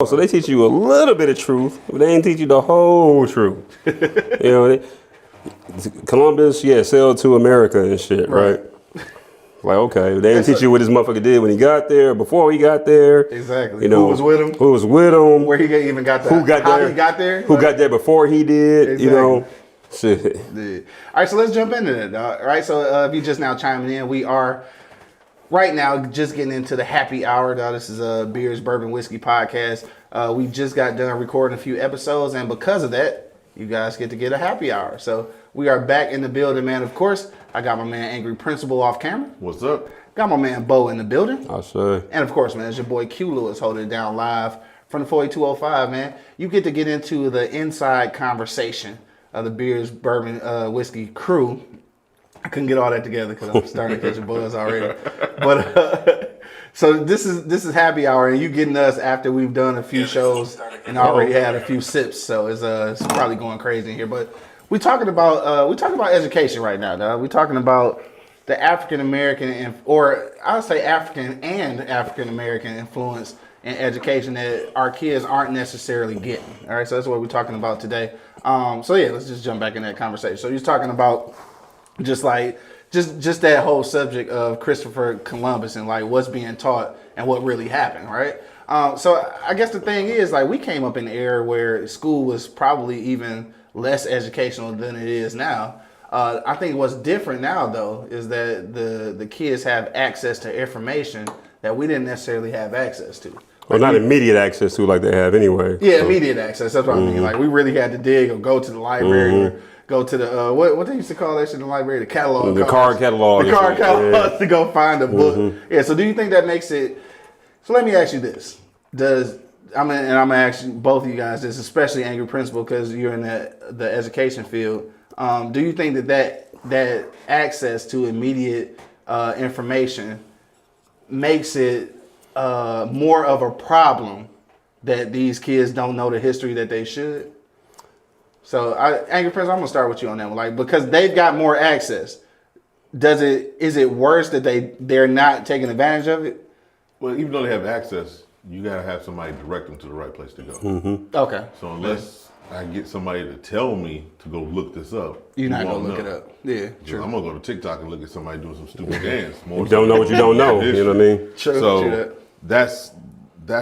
So they teach you a little bit of truth, but they ain't teach you the whole truth. Columbus, sailed to America and shit, right? Like, okay, they didn't teach you what this motherfucker did when he got there, before he got there. Exactly. Who was with him? Who was with him? Where he even got there? Who got how there? He got there? Who got there before he did? Exactly. Shit. Yeah. All right, so let's jump into it. All right, so if you just now chiming in, we are right now just getting into the happy hour. This is a Beers, Bourbon, Whiskey podcast. We just got done recording a few episodes, and because of that, you guys get to get a happy hour. So we are back in the building, man. Of course, I got my man Angry Principal off camera. What's up? Got my man Bo in the building. I'll say. And of course, man, it's your boy Q Lewis holding it down live from the 48205, man. You get to get into the inside conversation of the Beers, Bourbon, Whiskey crew. I couldn't get all that together because I'm starting to catch a buzz already. But so this is happy hour, and you getting us after we've done a few shows and already had a few sips. So it's probably going crazy in here. But we talking about education right now, dog. We talking about the African American, or I would say African and African American influence in education that our kids aren't necessarily getting. All right, so that's what we're talking about today. Let's just jump back in that conversation. So you're talking about just that whole subject of Christopher Columbus and like what's being taught and what really happened, right? So I guess the thing is, like, we came up in the era where school was probably even less educational than it is now. I think what's different now, though, is that the kids have access to information that we didn't necessarily have access to. Well, not immediate access to like they have anyway. Yeah, so. Immediate access. That's what I mean. Like, we really had to dig or go to the library or go to the, what they used to call that shit in the library? The catalog. The card catalog. The card catalog to go find a book. Yeah, so do you think that makes it, so let me ask you this. I'm going to ask you, both of you guys this, especially Angry Principal, because you're in the education field. Do you think that access to immediate information makes it more of a problem that these kids don't know the history that they should? So, Angry Prince, I'm gonna start with you on that one. Like, because they've got more access, is it worse that they're not taking advantage of it? Well, even though they have access, you gotta have somebody direct them to the right place to go. Okay. So unless I get somebody to tell me to go look this up, you're not gonna look it up. Yeah, true. I'm gonna go to TikTok and look at somebody doing some stupid dance. You don't know what you don't know. You know what I mean? True. So that's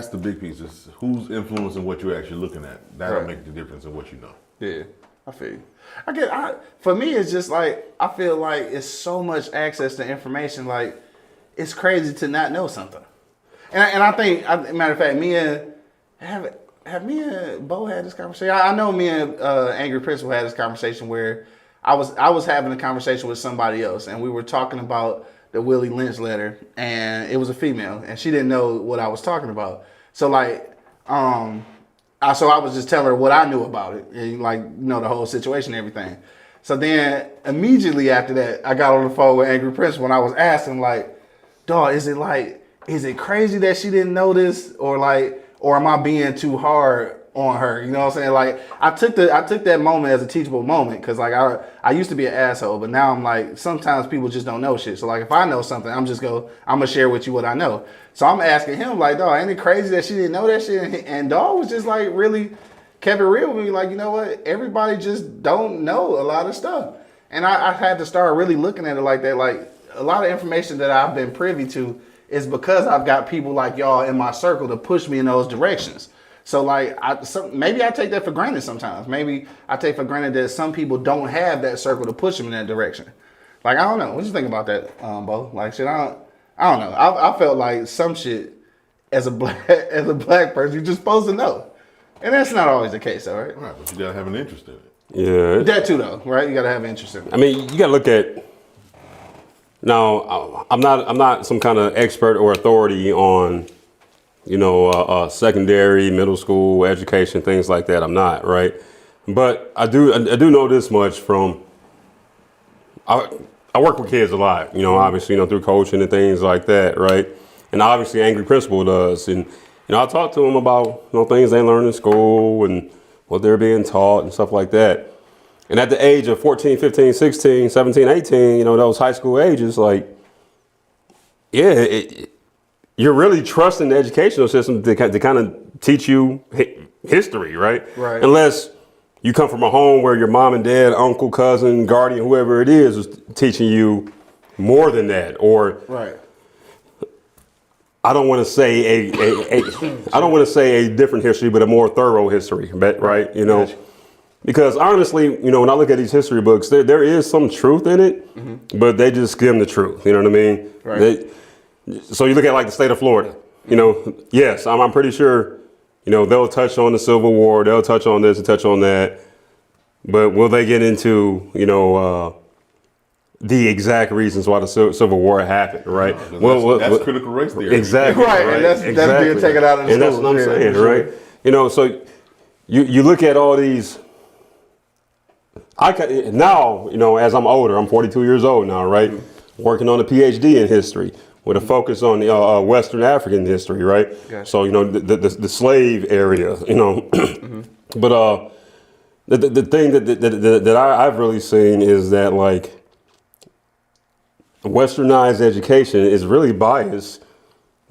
the big piece. Is who's influencing what you're actually looking at. That'll make the difference in what you know. Yeah, I feel you. For me, it's just like, I feel like it's so much access to information. Like, it's crazy to not know something. And I think, matter of fact, have me and Bo had this conversation? I know me and Angry Principal had this conversation where I was having a conversation with somebody else, and we were talking about the Willie Lynch letter, and it was a female, and she didn't know what I was talking about. So like, so I was just telling her what I knew about it, and the whole situation and everything. So then immediately after that, I got on the phone with Angry Principal, and I was asking, like, dog, is it crazy that she didn't know this, or am I being too hard on her? You know what I'm saying? Like, I took that moment as a teachable moment, because like I used to be an asshole, but now I'm like, sometimes people just don't know shit. So like, if I know something, I'm gonna share with you what I know. So I'm asking him, like, dog, ain't it crazy that she didn't know that shit? And dog was just like, really kept it real with me. Like, you know what? Everybody just don't know a lot of stuff. And I had to start really looking at it like that. Like, a lot of information that I've been privy to is because I've got people like y'all in my circle to push me in those directions. So like, maybe I take that for granted sometimes. Maybe I take for granted that some people don't have that circle to push them in that direction. Like, I don't know. What do you think about that, Bo? Like, shit, I don't know. I felt like some shit as a black person, you're just supposed to know. And that's not always the case, though, right? Right, but you gotta have an interest in it. Yeah. That too, though, right? You gotta have an interest in it. I mean, you gotta look at. Now, I'm not some kind of expert or authority on, secondary, middle school education, things like that. I'm not, right? But I do know this much from. I work with kids a lot, obviously, through coaching and things like that, right? And obviously, Angry Principal does, and I talk to them about things they learn in school and what they're being taught and stuff like that. And at the age of 14, 15, 16, 17, 18, those high school ages, like, yeah, you're you're really trusting the educational system to kind of teach you history, right? Right. Unless you come from a home where your mom and dad, uncle, cousin, guardian, whoever it is teaching you more than that, or Right. I don't want to say I don't want to say a different history, but a more thorough history, right? You know, because honestly, you know, when I look at these history books, there is some truth in it, but they just skim the truth. You know what I mean? Right. So you look at like the state of Florida. You know, yes, I'm pretty sure. You know, they'll touch on the Civil War, they'll touch on this and touch on that, but will they get into, you know, the exact reasons why the Civil War happened, right? That's critical race theory. Exactly. Right, and that's being taken out of the and that's schools, what I'm yeah, saying, for sure. right? You know, so you look at all these. Now, you know, as I'm older, I'm 42 years old now, right? Working on a PhD in history with a focus on the Western African history, right? Gotcha. So, you know, the slave area, you know. But the thing that I've really seen is that, like, Westernized education is really biased,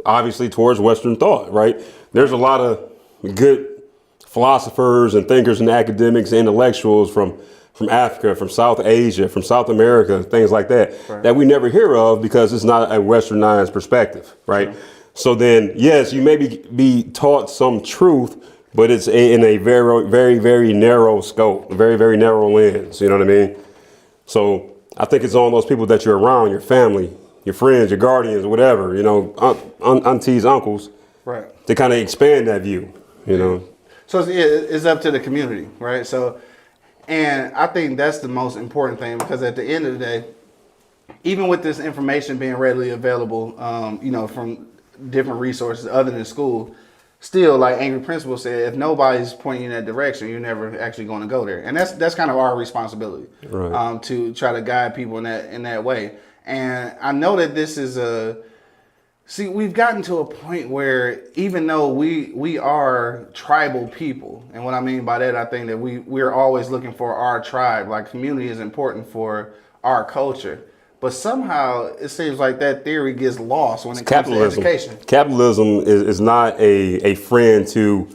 obviously, towards Western thought, right? There's a lot of good philosophers and thinkers and academics and intellectuals from Africa, from South Asia, from South America, things like that, that we never hear of because it's not a Westernized perspective, right? Sure. So then, yes, you may be taught some truth, but it's in a very, very, very narrow scope, very, very narrow lens, you know what I mean? So I think it's on those people that you're around, your family, your friends, your guardians, whatever, you know, aunties, uncles, right, to kind of expand that view, you know? So it's up to the community, right? So, and I think that's the most important thing, because at the end of the day, even with this information being readily available, you know, from different resources other than school, still, like Angry Principal said, if nobody's pointing in that direction, you're never actually going to go there. And that's kind of our responsibility, right, to try to guide people in that way. And I know that this is see, we've gotten to a point where even though we are tribal people, and what I mean by that, I think that we're always looking for our tribe, like community is important for our culture. But somehow it seems like that theory gets lost when it comes to education. Capitalism is not a friend to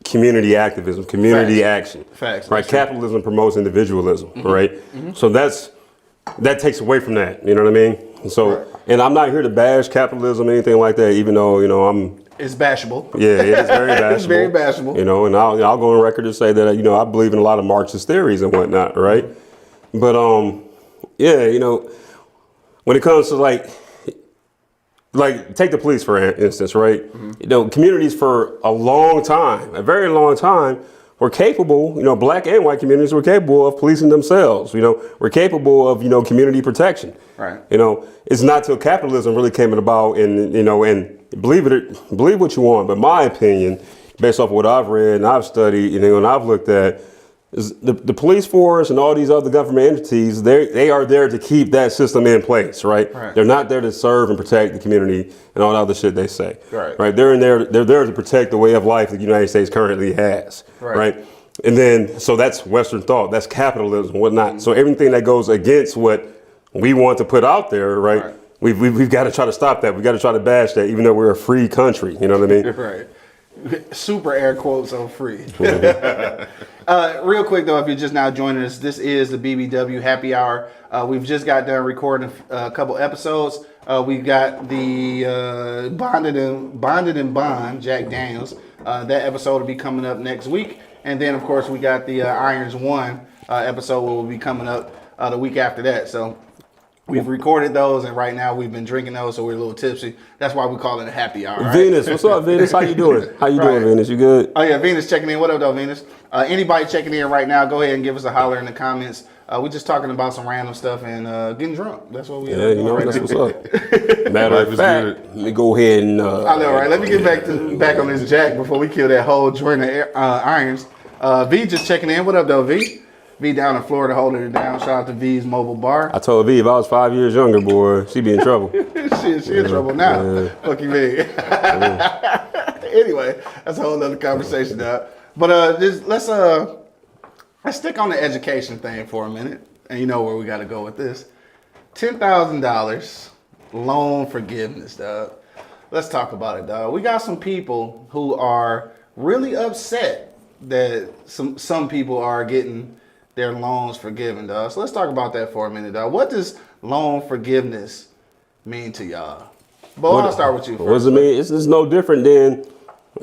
community activism, community action. Facts. Right? Capitalism promotes individualism, right? So that takes away from that, you know what I mean? So, and I'm not here to bash capitalism or anything like that, even though, you know, it's bashable. Yeah, it is very bashable. It's very bashable. You know, and I'll go on record to say that, you know, I believe in a lot of Marxist theories and whatnot, right? But, yeah, you know, when it comes to like take the police for instance, right? You know, communities for a long time, a very long time, were capable, you know, black and white communities were capable of policing themselves, you know, were capable of, you know, community protection. Right. You know, it's not till capitalism really came about, and, you know, and believe what you want, but my opinion, based off of what I've read and I've studied, you know, and I've looked at, is the police force and all these other government entities, they are there to keep that system in place, right? They're not there to serve and protect the community and all the other shit they say. Right. They're there to protect the way of life that the United States currently has. Right. And then, so that's Western thought, that's capitalism and whatnot. So everything that goes against what we want to put out there, right? We've got to try to stop that. We've got to try to bash that, even though we're a free country. You know what I mean? Right. Super air quotes on free. Real quick though, if you're just now joining us, this is the BBW Happy Hour. We've just got done recording a couple episodes. We got the Bonded and Bond, Jack Daniels. That episode will be coming up next week. And then of course we got the Irons 1 episode will be coming up the week after that. So we've recorded those, and right now we've been drinking those, so we're a little tipsy. That's why we call it a happy hour. Right? Venus, what's up, Venus? How you doing? How you doing, Venus? You good? Oh yeah, Venus checking in. What up, though, Venus? Anybody checking in right now, go ahead and give us a holler in the comments. We're just talking about some random stuff and getting drunk. That's what we you know, that's what's up. Matter of fact, let me go ahead and I know, right? Let me get back on this Jack before we kill that whole joint of irons. V just checking in. What up, though, V? V down in Florida holding it down. Shout out to V's Mobile Bar. I told V if I was 5 years younger, boy, she'd be in trouble. she in trouble now. Yeah. Fuck you, V. Anyway, that's a whole other conversation now. But let's stick on the education thing for a minute. And you know where we got to go with this. $10,000 loan forgiveness, dog. let's talk about it, dog. We got some people who are really upset that some people are getting their loans forgiven, dog. So let's talk about that for a minute, dog. What does loan forgiveness mean to y'all? Bo, I'll start with you first. What does it mean? It's no different than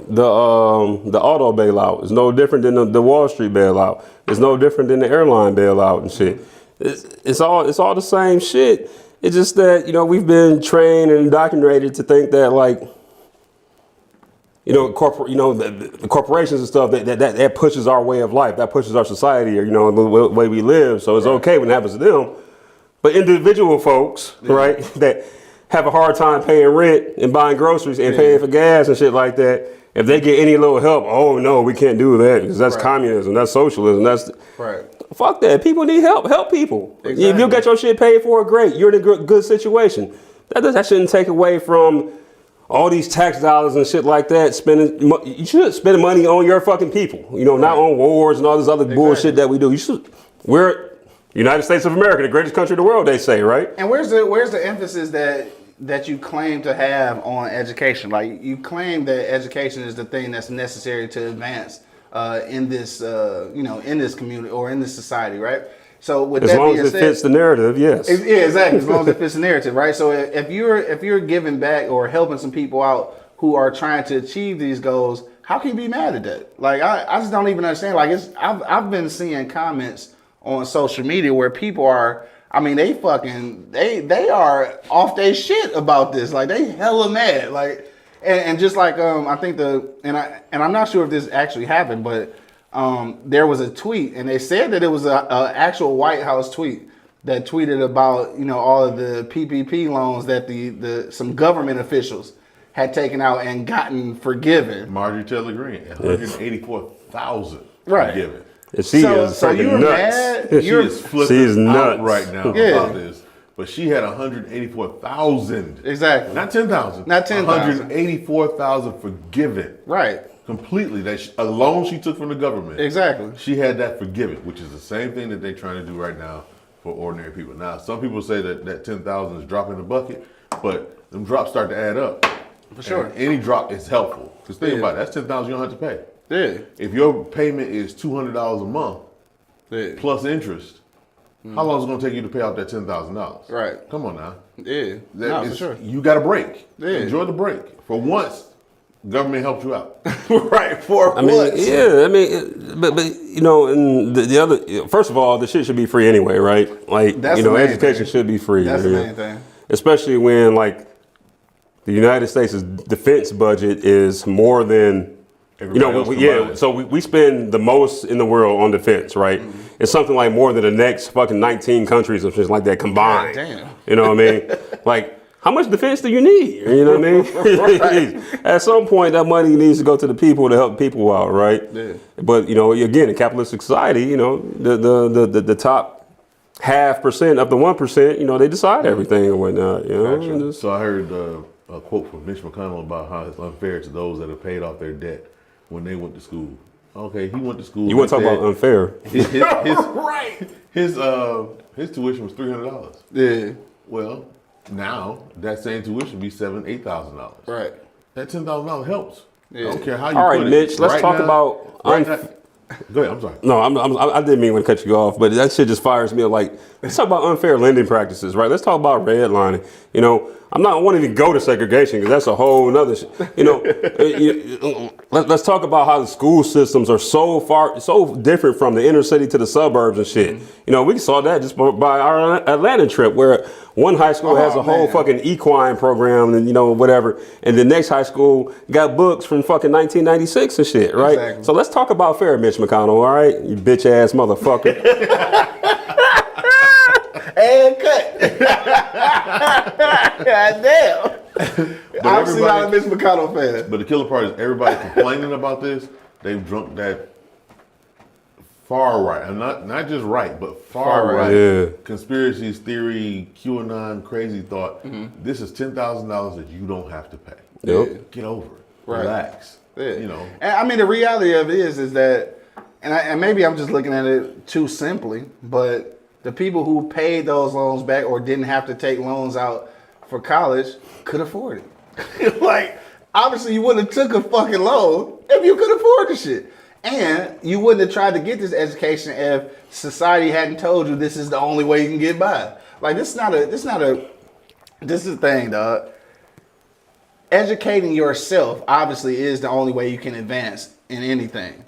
the auto bailout. It's no different than the Wall Street bailout. It's no different than the airline bailout and shit. It's all the same shit. It's just that, you know, we've been trained and indoctrinated to think that, like, you know, the corporations and stuff that pushes our way of life, that pushes our society, or, you know, the way we live. So it's okay when it happens to them. But individual folks, right, that have a hard time paying rent and buying groceries and paying for gas and shit like that, if they get any little help, oh no, we can't do that because that's communism, that's socialism, that's fuck that. People need help. Help people. Exactly. If you get your shit paid for, great. You're in a good situation. That shouldn't take away from all these tax dollars and shit like that. You should spend money on your fucking people. You know, not on wars and all this other bullshit that we do. We're United States of America, the greatest country in the world, they say, right? And where's the emphasis that you claim to have on education? Like, you claim that education is the thing that's necessary to advance in this, in this community or in this society, right? So with as that long being as it said, fits the narrative, yes. Yeah, exactly. As long as it fits the narrative, right? So if you're giving back or helping some people out who are trying to achieve these goals, how can you be mad at that? Like, I just don't even understand. Like, I've been seeing comments on social media where people are, I mean, they are off their shit about this. Like, they hella mad. Like, and just like I think I'm not sure if this actually happened, but there was a tweet, and they said that it was a actual White House tweet that tweeted about, you know, all of the PPP loans that some government officials had taken out and gotten forgiven. Marjorie Taylor Greene, 184,000 forgiven. She is so you're nuts. mad. She is flipping out nuts right now about this. But she had 184,000. Exactly. Not 10,000. Not 10,000. 184,000 forgiven. Right. Completely. A loan she took from the government. Exactly. She had that forgiven, which is the same thing that they're trying to do right now for ordinary people. Now, some people say that 10,000 is dropping the bucket, but them drops start to add up. For sure. And any drop is helpful. Because think about it. That's 10,000 you don't have to pay. Yeah. If your payment is $200 a month plus interest, how long is it going to take you to pay off that $10,000? Right. Come on now. Yeah. For sure. You got a break. Yeah. Enjoy the break. For once, government helped you out. Right. But you know, and the other, first of all, the shit should be free anyway, right? Like, that's education should be free. That's the main thing. Especially when, like, the United States' defense budget is more than so we spend the most in the world on defense, right? Mm-hmm. It's something like more than the next fucking 19 countries or something like that combined. God damn. You know what I mean? Like, how much defense do you need? You know what I mean? At some point, that money needs to go to the people to help people out, right? Yeah. But, you know, again, in capitalistic society, you know, the top 0.5% of the 1%, you know, they decide everything and whatnot. You know. So I heard a quote from Mitch McConnell about how it's unfair to those that have paid off their debt when they went to school. Okay, he went to school. You want to talk about unfair? Right. His tuition was $300. Yeah. Well, now that same tuition be $8,000. Right. That $10,000 helps. Yeah. I don't care how you. All right, put it. Mitch. Let's talk about. Go ahead. I'm sorry. No, I didn't mean to cut you off, but that shit just fires me up. Like, let's talk about unfair lending practices, right? Let's talk about redlining. You know, I'm not wanting to go to segregation because that's a whole nother shit. You know, let's talk about how the school systems are so different from the inner city to the suburbs and shit. Mm-hmm. You know, we saw that just by our Atlanta trip where one high school has a whole fucking equine program and, you know, whatever. And the next high school got books from fucking 1996 and shit, right? Exactly. So let's talk about fair, Mitch McConnell, all right? You bitch ass motherfucker. And cut. God damn. I'm still not a Mitch McConnell fan. But the killer part is everybody complaining about this. They've drunk that far right, and not just right, but far right. Conspiracies, theory, QAnon, crazy thought. Mm-hmm. This is $10,000 that you don't have to pay. Yep. Get over it. Right. Relax. Yeah. You know. And I mean, the reality of it is that, and maybe I'm just looking at it too simply, but the people who paid those loans back or didn't have to take loans out for college could afford it. Like, obviously you wouldn't have took a fucking loan if you could afford the shit. And you wouldn't have tried to get this education if society hadn't told you this is the only way you can get by. Like, this is the thing, dog. Educating yourself obviously is the only way you can advance in anything.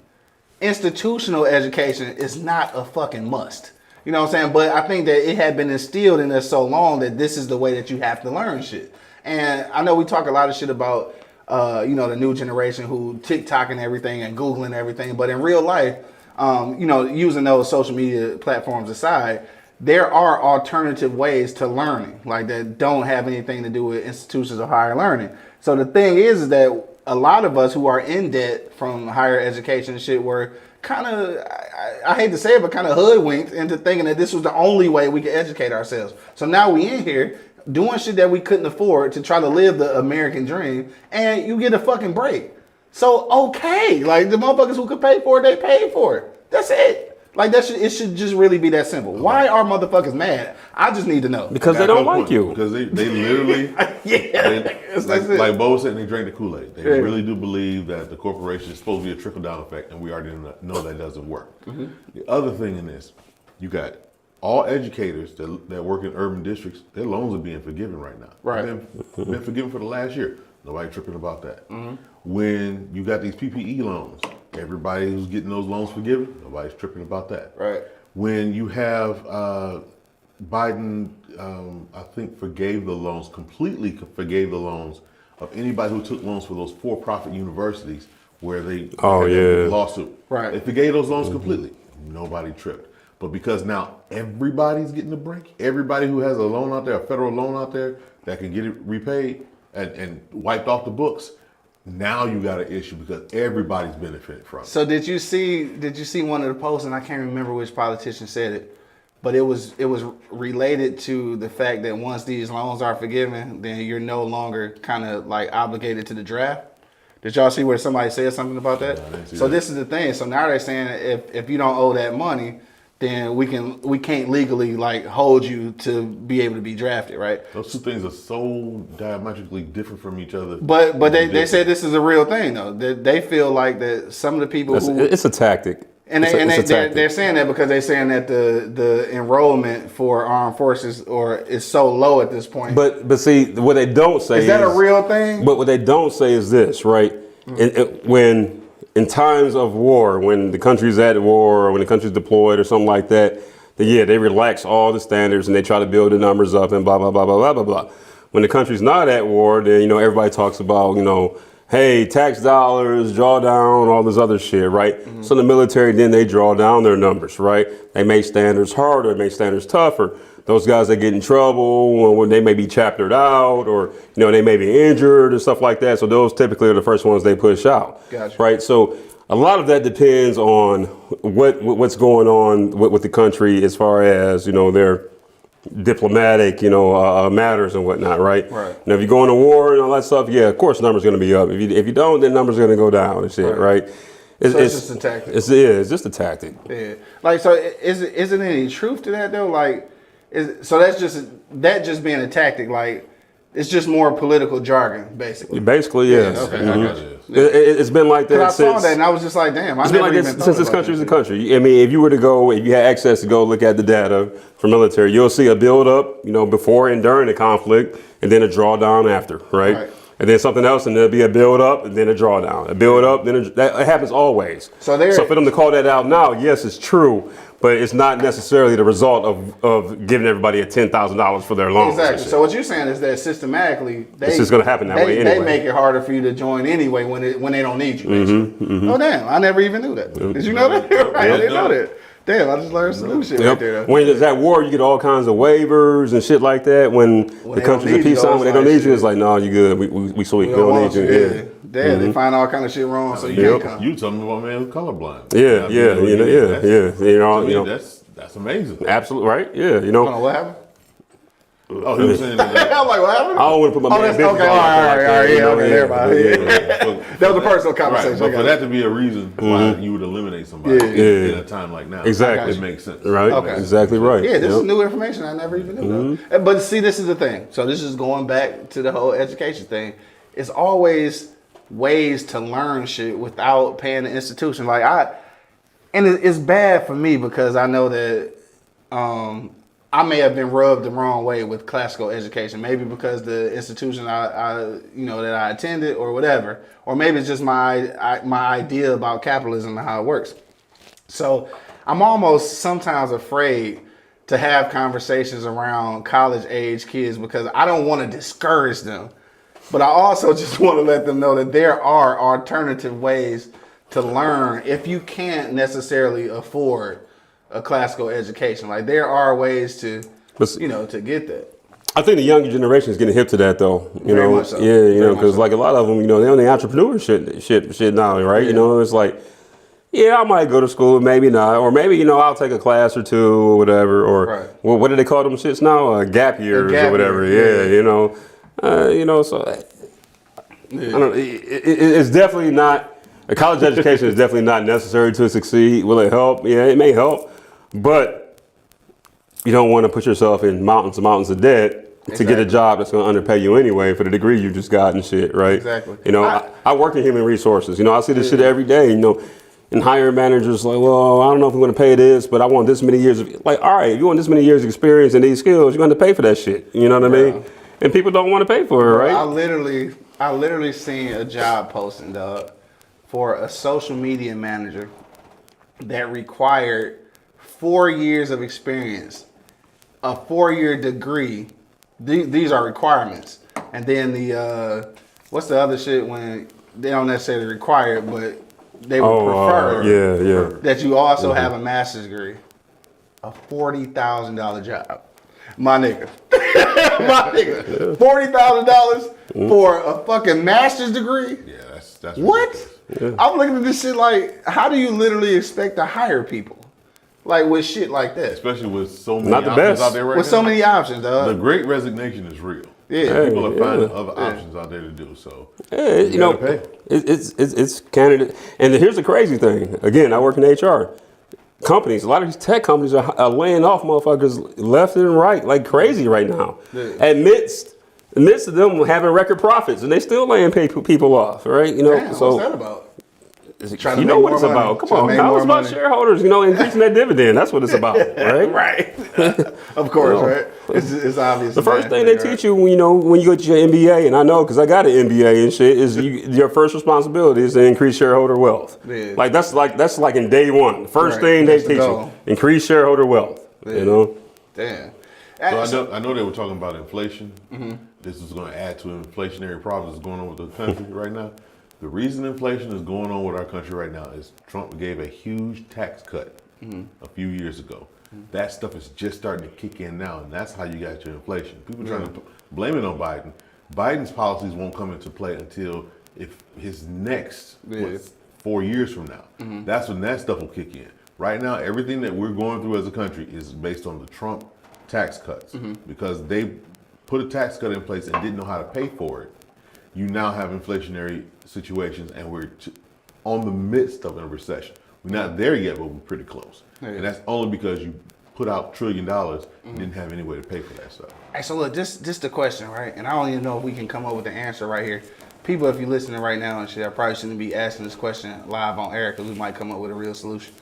Institutional education is not a fucking must. You know what I'm saying? But I think that it had been instilled in us so long that this is the way that you have to learn shit. And I know we talk a lot of shit about, the new generation who TikTok and everything and Googling everything. But in real life, using those social media platforms aside, there are alternative ways to learning, like that don't have anything to do with institutions of higher learning. So the thing is that a lot of us who are in debt from higher education and shit were kind of, I hate to say it, but kind of hoodwinked into thinking that this was the only way we could educate ourselves. So now we in here doing shit that we couldn't afford to try to live the American dream, and you get a fucking break. So, okay, like the motherfuckers who could pay for it, they paid for it. That's it. Like it should just really be that simple. Why are motherfuckers mad? I just need to know. Because they don't like you. Because they literally, like Bo said, they drank the Kool-Aid. They really do believe that the corporation is supposed to be a trickle-down effect, and we already know that doesn't work. Mm-hmm. The other thing in this, you got all educators that work in urban districts, their loans are being forgiven right now. Right. Been forgiven for the last year. Nobody tripping about that. Mm-hmm. When you got these PPE loans, everybody who's getting those loans forgiven, nobody's tripping about that. Right. When you have Biden, I think completely forgave the loans of anybody who took loans for those for-profit universities where they had a lawsuit. Right. They forgave those loans completely. Nobody tripped. But because now everybody's getting a break, everybody who has a loan out there, a federal loan out there that can get it repaid and wiped off the books, now you got an issue because everybody's benefiting from it. So did you see one of the posts, and I can't remember which politician said it, but it was related to the fact that once these loans are forgiven, then you're no longer kind of like obligated to the draft. Did y'all see where somebody said something about that? No, I didn't see so that. This is the thing. So now they're saying if you don't owe that money, then we can't legally like hold you to be able to be drafted, right? Those two things are so diametrically different from each other. But they said this is a real thing though. They feel like that some of the people it's a tactic. They're saying that because they're saying that the enrollment for armed forces is so low at this point. But see, what they don't say is that a real thing? But what they don't say is this, right? Mm-hmm. In times of war, when the country's at war or when the country's deployed or something like that, they relax all the standards and they try to build the numbers up and blah, blah, blah, blah, blah, blah, blah. When the country's not at war, then, everybody talks about, hey, tax dollars, draw down, all this other shit, right? Mm-hmm. So the military, then they draw down their numbers, right? They make standards harder, make standards tougher. Those guys that get in trouble, when they may be chaptered out or, they may be injured and stuff like that. So those typically are the first ones they push out, Gotcha. Right? So a lot of that depends on what's going on with the country as far as, their diplomatic, matters and whatnot, right? Right. Now, if you're going to war and all that stuff, yeah, of course, numbers going to be up. If you don't, then numbers are going to go down and shit, right? It's just a tactic. It's just a tactic. Yeah. Like, so isn't any truth to that though? Like, so that's just being a tactic. Like, it's just more political jargon, basically. Basically, yes. Yeah, okay. Mm-hmm. It's been like that since. I saw that and I was just like, damn. It's been like this since this country was a country. I mean, if you had access to go look at the data for military, you'll see a build up, before and during the conflict, and then a drawdown after, right? And then something else, and there'll be a build up, and then a drawdown. A build up, then that happens always. So for them to call that out now, yes, it's true, but it's not necessarily the result of giving everybody $10,000 for their loans. Exactly. So what you're saying is that systematically, it's just going to happen that way anyway. They make it harder for you to join anyway when they don't need you. Mm-hmm, mm-hmm. Oh damn! I never even knew that. Did you know that? Right? I didn't know that. Damn, I just learned some new shit right there. When there's at war, you get all kinds of waivers and shit like that. When the country's at peace, when they don't need you, it's like, no, you good. We sweet. We don't need you. Yeah. They find all kind of shit wrong, so you can't come. You told me about man who's colorblind. That's amazing. Absolutely right. Yeah, Hold on, what happened? Oh, he was saying that. I'm like, what happened? I don't want to put my man business okay, all right, yeah, okay, everybody. That was a personal conversation. Right, but for that to be a reason why you would eliminate somebody in a time like now, exactly, it makes sense. Right, okay. Exactly right. Yeah, this is new information I never even knew. But see, this is the thing. So this is going back to the whole education thing. it's always ways to learn shit without paying the institution. It's bad for me because I know that I may have been rubbed the wrong way with classical education. Maybe because the institution that I attended or whatever, or maybe it's just my idea about capitalism and how it works. So I'm almost sometimes afraid to have conversations around college age kids because I don't want to discourage them, but I also just want to let them know that there are alternative ways to learn if you can't necessarily afford a classical education. Like there are ways to get that. I think the younger generation is getting hip to that, though. Very much so. Yeah, because like a lot of them, they're on the entrepreneur shit now, right? Yeah. It's like, yeah, I might go to school, maybe not, or maybe I'll take a class or two or whatever, or right. Well, what do they call them shits now? Gap years or whatever. Year. Yeah, So I don't know. It's definitely not. A college education is definitely not necessary to succeed. Will it help? Yeah, it may help, but you don't want to put yourself in mountains and mountains of debt to get a job that's going to underpay you anyway for the degree you just got and shit, right? Exactly. I work in human resources. I see this shit every day. And hiring managers like, well, I don't know if I'm going to pay this, but I want this many years of like, all right, if you want this many years of experience and these skills, you're going to pay for that shit. You know what I mean? And people don't want to pay for it, right? I literally seen a job posting, dog, for a social media manager that required 4 years of experience, a 4-year degree. These are requirements. And then what's the other shit when they don't necessarily require it, but they would prefer that you also have a master's degree. A $40,000 job. My nigga. $40,000 for a fucking master's degree? Yeah, that's what? Yeah. I'm looking at this shit like, how do you literally expect to hire people? Like with shit like that. Especially with so many options out there right now. With so many options, dog. The great resignation is real. Yeah. People are finding other options out there to do. So pay. It's candidate. And here's the crazy thing. Again, I work in HR. Companies, a lot of these tech companies are laying off motherfuckers left and right like crazy right now. Yeah. Amidst of them having record profits, and they still laying people off, right? Damn, so what's that about? You know what it's about. Come on, now it's about shareholders, increasing that dividend. That's what it's about, right? Right. Of course, right? It's obvious. The first thing they teach you, when you go to your MBA, and I know because I got an MBA and shit, is your first responsibility is to increase shareholder wealth. Yeah. That's like in day one. The first thing they teach you, increase shareholder wealth. Yeah. Damn. So I know they were talking about inflation. Mm-hmm. This is going to add to inflationary problems that's going on with the country right now. The reason inflation is going on with our country right now is Trump gave a huge tax cut a few years ago. That stuff is just starting to kick in now, and that's how you got your inflation. People trying to blame it on Biden. Biden's policies won't come into play until if his next 4 years from now. That's when that stuff will kick in. Right now, everything that we're going through as a country is based on the Trump tax cuts because they put a tax cut in place and didn't know how to pay for it. You now have inflationary situations, and we're on the midst of a recession. We're not there yet, but we're pretty close. Yeah. And that's only because you put out $1 trillion and didn't have any way to pay for that stuff. Hey, so look, just the question, right? And I don't even know if we can come up with the answer right here. People, if you're listening right now and shit, I probably shouldn't be asking this question live on air because we might come up with a real solution.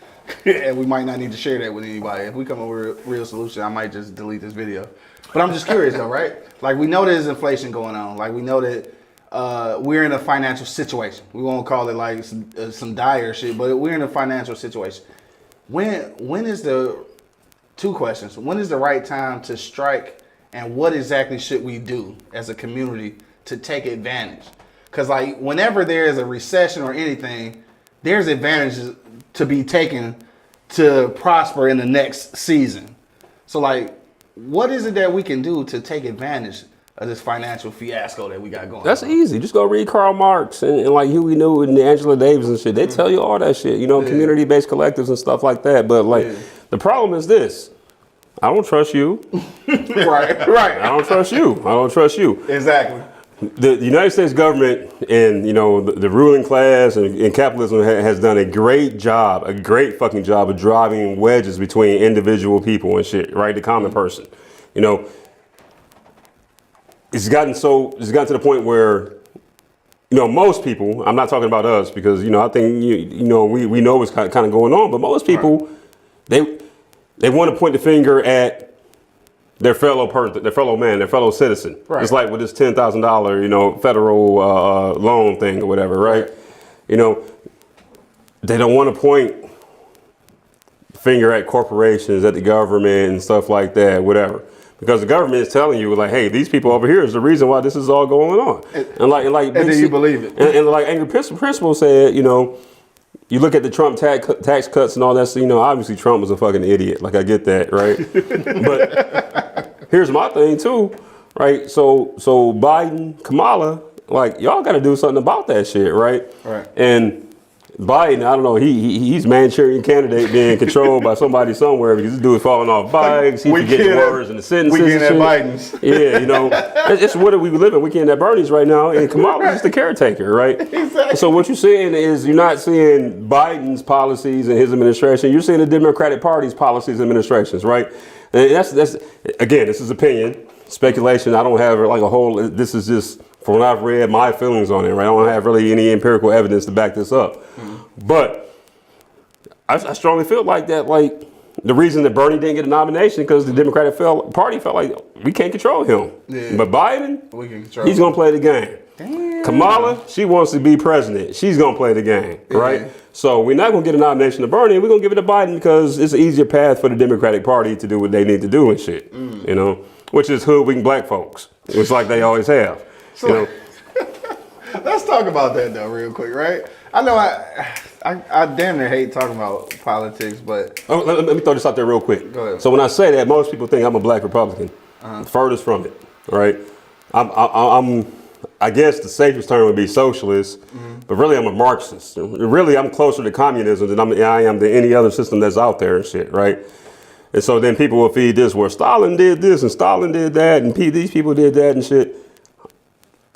And we might not need to share that with anybody. If we come up with a real solution, I might just delete this video. But I'm just curious though, right? Like we know there's inflation going on. Like we know that we're in a financial situation. We won't call it like some dire shit, but we're in a financial situation. When is the two questions? When is the right time to strike, and what exactly should we do as a community to take advantage? Because like whenever there is a recession or anything, there's advantages to be taken to prosper in the next season. So like, what is it that we can do to take advantage of this financial fiasco that we got going? That's easy. Just go read Karl Marx and like Huey Newton and Angela Davis and shit. They tell you all that shit, community-based collectives and stuff like that. But like, the problem is this. I don't trust you. Right. I don't trust you. Exactly. The United States government and, the ruling class and capitalism has done a great fucking job of driving wedges between individual people and shit, right? The common person. It's gotten to the point where most people, I'm not talking about us because, I think, we know what's kind of going on, but most people, they want to point the finger at their fellow person, their fellow man, their fellow citizen. Right. It's like with this $10,000, federal loan thing or whatever, right? They don't want to point the finger at corporations, at the government and stuff like that, whatever. Because the government is telling you, like, hey, these people over here is the reason why this is all going on. And then you believe it. And like Angry Principal said, you look at the Trump tax cuts and all that, so, obviously Trump was a fucking idiot. Like, I get that, right? But here's my thing, too, right? So Biden, Kamala, like, y'all got to do something about that shit, right? Right. And Biden, I don't know, he's Manchurian candidate being controlled by somebody somewhere because this dude's falling off bikes, he forgetting words and the sentences. Weekend at and Biden's. Yeah, it's what we live in. Weekend at Bernie's right now, and Kamala's just the caretaker, right? Exactly. So what you're seeing is you're not seeing Biden's policies and his administration. You're seeing the Democratic Party's policies and administrations, right? And that's again, this is opinion, speculation. I don't have like a whole. This is just from what I've read, my feelings on it, right? I don't have really any empirical evidence to back this up. But I strongly feel like that, like, the reason that Bernie didn't get a nomination because the Democratic Party felt like we can't control him. Yeah. But Biden, We can control he's him. going to play the game. Damn. Kamala, she wants to be president. She's going to play the game, right? So we're not going to get a nomination to Bernie. We're going to give it to Biden because it's an easier path for the Democratic Party to do what they need to do and shit, which is hoodwink black folks. It's like they always have, Let's talk about that though, real quick, right? I know I damn near hate talking about politics, but let me throw this out there real quick. Go ahead. So when I say that, most people think I'm a black Republican. Furthest from it, right? I guess the safest term would be socialist, but really I'm a Marxist. Really, I'm closer to communism than I am to any other system that's out there and shit, right? And so then people will feed this where Stalin did this and Stalin did that and these people did that and shit.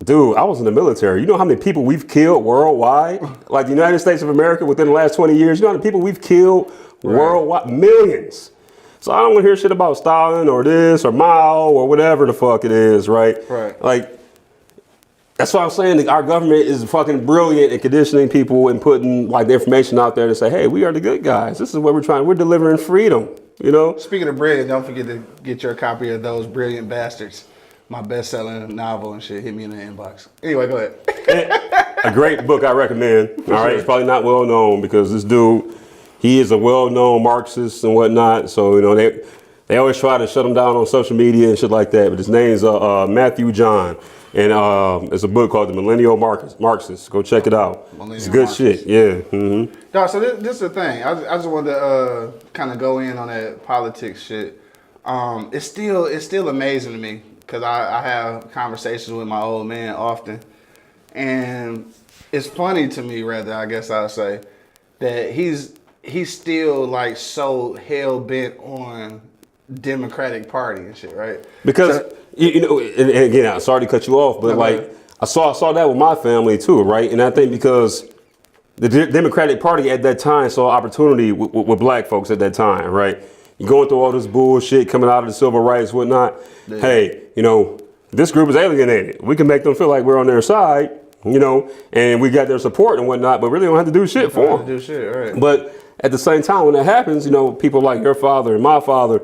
Dude, I was in the military. You know how many people we've killed worldwide? Like the United States of America within the last 20 years, you know how many people we've killed worldwide? Millions. So I don't want to hear shit about Stalin or this or Mao or whatever the fuck it is, right? Right. Like, that's what I'm saying. That our government is fucking brilliant at conditioning people and putting like the information out there to say, hey, we are the good guys. This is what we're delivering freedom, Speaking of brilliant, don't forget to get your copy of Those Brilliant Bastards, my best-selling novel and shit. Hit me in the inbox. Anyway, go ahead. A great book I recommend. All right, it's probably not well known because this dude, he is a well-known Marxist and whatnot. So they always try to shut him down on social media and shit like that. But his name's Matthew John, and it's a book called The Millennial Marxist. Go check it out. It's good shit. Yeah. Mm-hmm. No, so this is the thing. I just wanted to kind of go in on that politics shit. It's still amazing to me because I have conversations with my old man often, and it's funny to me, rather, I guess I'll say, that he's still like so hell bent on Democratic Party and shit, right? Because and again, I'm sorry to cut you off, but I saw that with my family too, right? And I think because the Democratic Party at that time saw opportunity with black folks at that time, right? You're going through all this bullshit coming out of the civil rights, whatnot. Yeah. Hey, this group is alienated. We can make them feel like we're on their side, and we got their support and whatnot, but really don't have to do shit for them. Do shit, right? But at the same time, when that happens, people like your father and my father,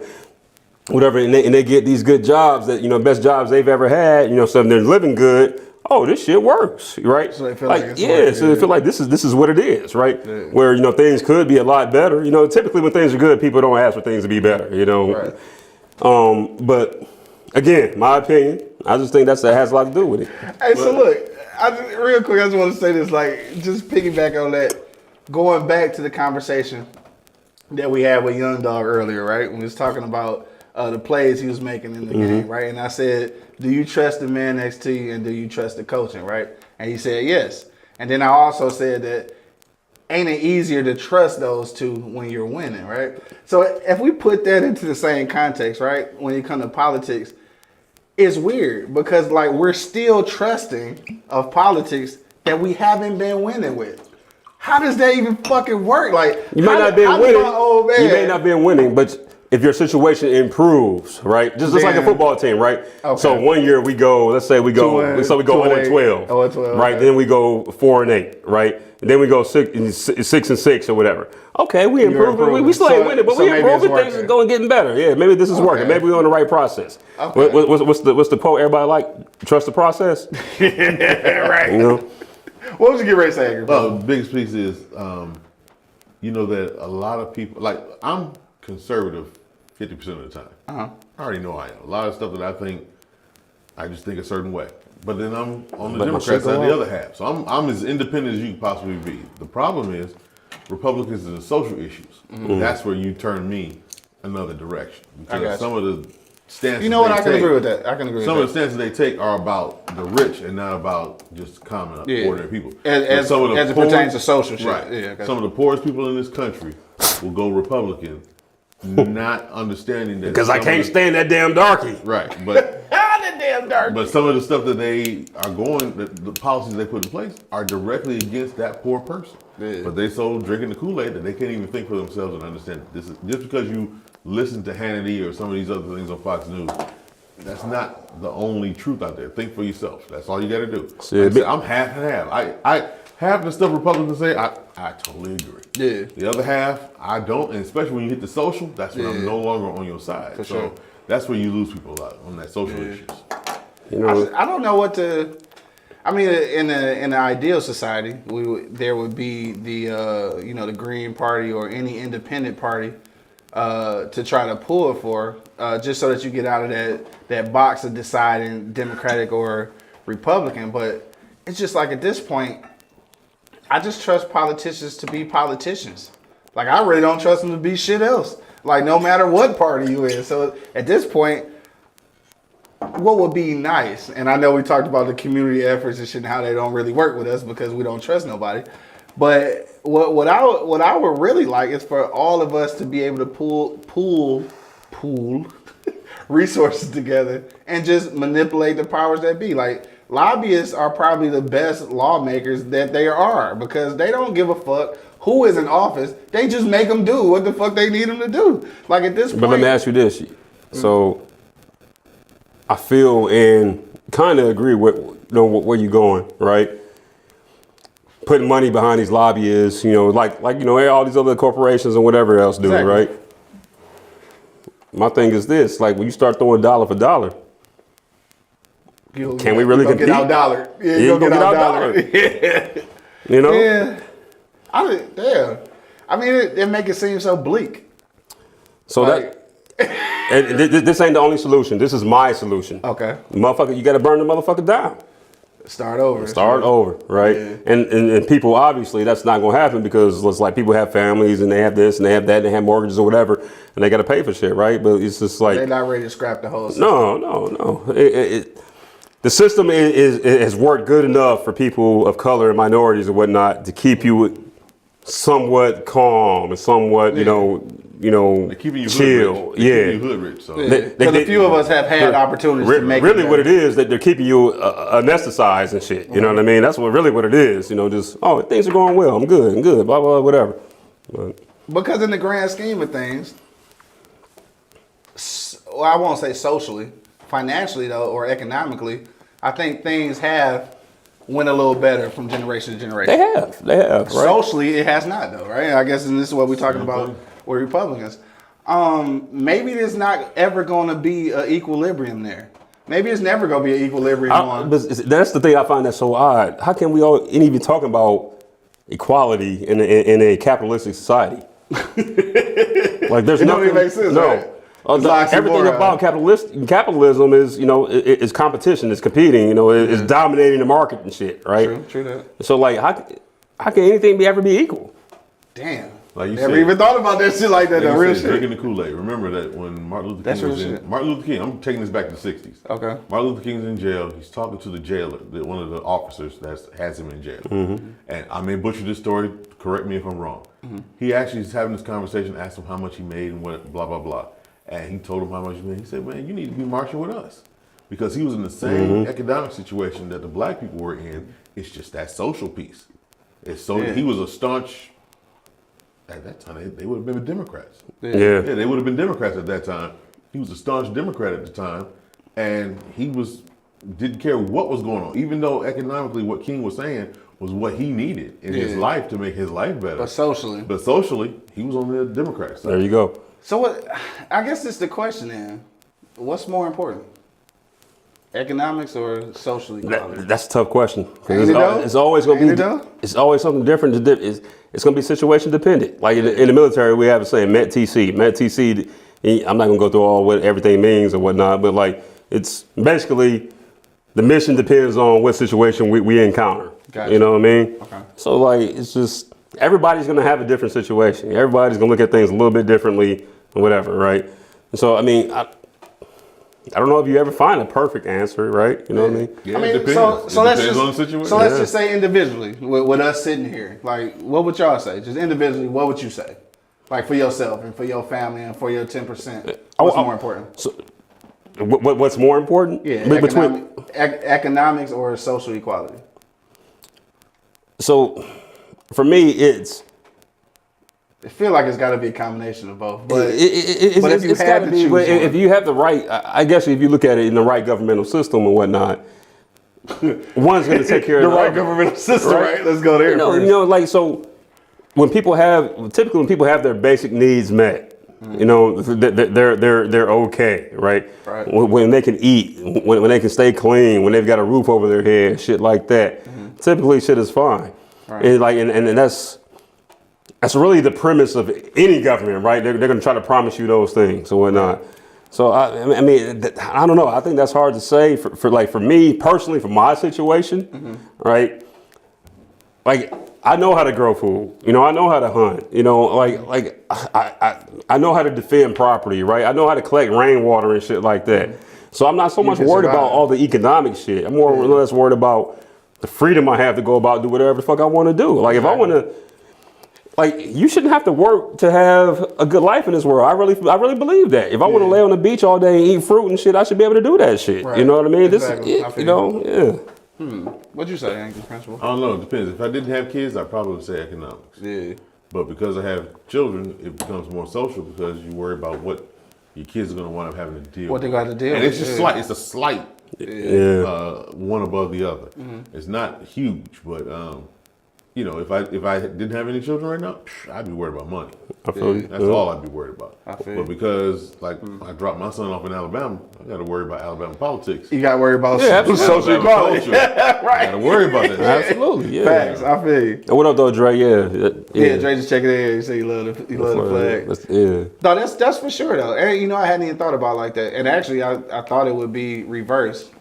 whatever, and they get these good jobs that, best jobs they've ever had, so they're living good. Oh, this shit works, right? So they feel like it's working, so they feel like this is what it is, right? Yeah. Where, things could be a lot better. Typically when things are good, people don't ask for things to be better, Right. But again, my opinion, I just think that has a lot to do with it. Hey, so look, real quick, I just want to say this, like, just piggyback on that, going back to the conversation that we had with Young Dog earlier, right? When we was talking about the plays he was making in the game, right? And I said, do you trust the man next to you and do you trust the coaching, right? And he said yes. And then I also said that ain't it easier to trust those two when you're winning, right? So if we put that into the same context, right, when it comes to politics, it's weird because like we're still trusting of politics that we haven't been winning with. How does that even fucking work? Like you may not be winning. You may not be winning, but if your situation improves, right? Just like a football team, right? Okay. So one year we go, let's say we go 0-12, 0-12, right? okay. Then we go 4-8, right? And then we go 6-6 or whatever. Okay, we improved. We still ain't winning, but we improving. Things are going getting better. Yeah, maybe this is working. Maybe we're on the right process. Okay. What's the quote everybody like? Trust the process. Right. You know. What would you get ready to say? The biggest piece is, you know, that a lot of people, like, I'm conservative 50% of the time. I already know I am. A lot of stuff that I think, I just think a certain way. But then I'm on the Democrat side, the other half. So I'm as independent as you can possibly be. The problem is, Republicans are the social issues. That's where you turn me another direction. Because some of the stances you know what? I can agree with that. I can agree with that. Some of the stances they take are about the rich and not about just common, ordinary people. As it pertains to social shit. Right. Yeah, some of the poorest people in this country will go Republican, not understanding that. Because I can't stand that damn darky. Right. But that damn dark. But some of the stuff that they are going, the policies they put in place are directly against that poor person. Yeah. But they so drinking the Kool-Aid that they can't even think for themselves and understand this is just because you listen to Hannity or some of these other things on Fox News. That's not the only truth out there. Think for yourself. That's all you got to do. Like I said, I'm half and half. I half the stuff Republicans say, I totally agree. Yeah. The other half, I don't. And especially when you hit the social, that's when I'm no longer on your side. For sure. That's where you lose people a lot on that social issues. You know, I don't know what to. I mean, in an ideal society, there would be the the Green Party or any independent party to try to pull for, just so that you get out of that box of deciding Democratic or Republican. But it's just like at this point, I just trust politicians to be politicians. Like I really don't trust them to be shit else. Like no matter what party you in. So at this point, what would be nice? And I know we talked about the community efforts and shit and how they don't really work with us because we don't trust nobody. But what I would really like is for all of us to be able to pool resources together and just manipulate the powers that be. Like lobbyists are probably the best lawmakers that there are because they don't give a fuck who is in office. They just make them do what the fuck they need them to do. Like at this point. But let me ask you this. So I feel and kind of agree with where you're going, right? Putting money behind these lobbyists, like all these other corporations and whatever else do, right? My thing is this: like when you start throwing dollar for dollar, can we really compete? Get out dollar. Yeah, you go get out dollar. Yeah. Yeah. I mean, it make it seem so bleak. So and this ain't the only solution. This is my solution. Okay. Motherfucker, you got to burn the motherfucker down. Start over. Start over, right? Yeah. And people, obviously, that's not going to happen because it's like people have families and they have this and they have that and they have mortgages or whatever and they got to pay for shit, right? But it's just like... They're not ready to scrap the whole system. No. The system has worked good enough for people of color and minorities and whatnot to keep you somewhat calm and somewhat, keeping you chill. Keeping you hood rich. So. Because a few of us have had opportunities to make really what it is that they're keeping you anesthetized and shit. You know what I mean? That's what it is. Things are going well. I'm good, blah, blah, whatever. But, because in the grand scheme of things, well, I won't say socially, financially though, or economically, I think things have went a little better from generation to generation. They have. Right? Socially, it has not though, right? I guess this is what we're talking about with Republicans. Maybe there's not ever going to be an equilibrium there. Maybe it's never going to be an equilibrium. But that's the thing I find that so odd. How can we all even talking about equality in a capitalistic society? Like there's nothing. Don't even make sense, right? Everything about capitalism is, is competition, it's competing, it's dominating the market and shit, right? True that. So like, how can anything ever be equal? Damn. Like you Never said, even thought about that shit like that. Like Real said, shit. Drinking the Kool-Aid. Remember that when Martin Luther King was in Martin Luther King. I'm taking this back to the '60s. Okay. Martin Luther King's in jail. He's talking to the jailer, one of the officers that has him in jail. Mm-hmm. And I may butcher this story. Correct me if I'm wrong. Mm-hmm. He actually is having this conversation. Asked him how much he made and what blah blah blah. And he told him how much he made. He said, "Man, you need to be marching with us," because he was in the same economic situation that the black people were in. It's just that social piece. It's so he was a staunch at that time, they would have been Democrats. Yeah. They would have been Democrats at that time. He was a staunch Democrat at the time, and didn't care what was going on, even though economically what King was saying was what he needed in his life to make his life better. But socially, he was on the Democrat side. There you go. So what? I guess it's the question then. What's more important? Economics or social equality? That's a tough question. Ain't it though? It's always going Ain't it to though? be. It's always something different. It's going to be situation dependent. Like in the military, we have a saying, Met TC. Met TC. I'm not going to go through all what everything means or whatnot, but like it's basically the mission depends on what situation we encounter. Gotcha. You know what I mean? Okay. So like it's just everybody's going to have a different situation. Everybody's going to look at things a little bit differently or whatever, right? And so I mean. I don't know if you ever find a perfect answer, right? You know what I mean? Yeah, I mean, it depends. so let's depends just on the situation. so let's just say individually with us sitting here, like what would y'all say? Just individually, what would you say? Like for yourself and for your family and for your 10%. What's more important? So, what's more important? Yeah, Between economics or social equality. So, for me, I feel like it's got to be a combination of both. But, if you had to choose, if you have the right, I guess if you look at it in the right governmental system and whatnot, one's going to take care of the the right other, governmental system, right? Let's go there. Like so, when people have their basic needs met, you know, they're okay, right? Right. When they can eat, when they can stay clean, when they've got a roof over their head, shit like that. Typically, shit is fine, Right. and that's really the premise of any government, right? They're going to try to promise you those things or whatnot. So I mean, I don't know. I think that's hard to say for me personally, for my situation, right? Like I know how to grow food, you know. I know how to hunt, you know. Like I know how to defend property, right? I know how to collect rainwater and shit like that. So I'm not so much worried about all the economic shit. I'm more or less worried about the freedom I have to go about and do whatever the fuck I want to do. Like if I want to. Like you shouldn't have to work to have a good life in this world. I really believe that. If I want to lay on the beach all day and eat fruit and shit, I should be able to do that shit. Right. You know what I mean? Exactly. This, you know, yeah. What'd you say, Angry Principal? I don't know. It depends. If I didn't have kids, I'd probably say economics. Yeah. But because I have children, it becomes more social because you worry about what your kids are going to wind up having to deal What with. they got to deal And with. it's just slight. It's a slight one above the other. It's not huge, but you know, if I didn't have any children right now, I'd be worried about money. I feel you. That's all I'd be worried about. I feel But you. because I dropped my son off in Alabama, I got to worry about Alabama politics. You got to worry about absolutely. social Alabama equality. culture. I got to worry about that. Absolutely, yeah. Facts. I feel you. And what up, though, Dre? Yeah. Dre just checking in. You say you love the flag. Yeah. No, that's for sure though. And, you know, I hadn't even thought about it like that. And actually, I thought it would be reversed.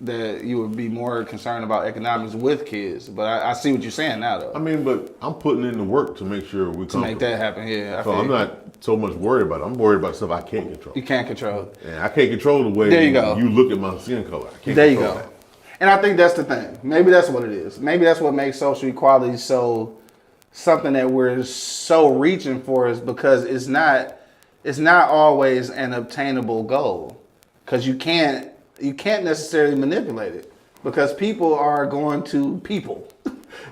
That you would be more concerned about economics with kids, but I see what you're saying now, though. I mean, but I'm putting in the work to make sure we To make that happen, yeah. So I'm not so much worried about it. I'm worried about stuff I can't control. You can't control. And I can't control the way There you go. you look at my skin color. I can't There you control go. that. And I think that's the thing. Maybe that's what it is. Maybe that's what makes social equality so something that we're so reaching for is because it's not always an obtainable goal. Because you can't necessarily manipulate it. Because people are going to people.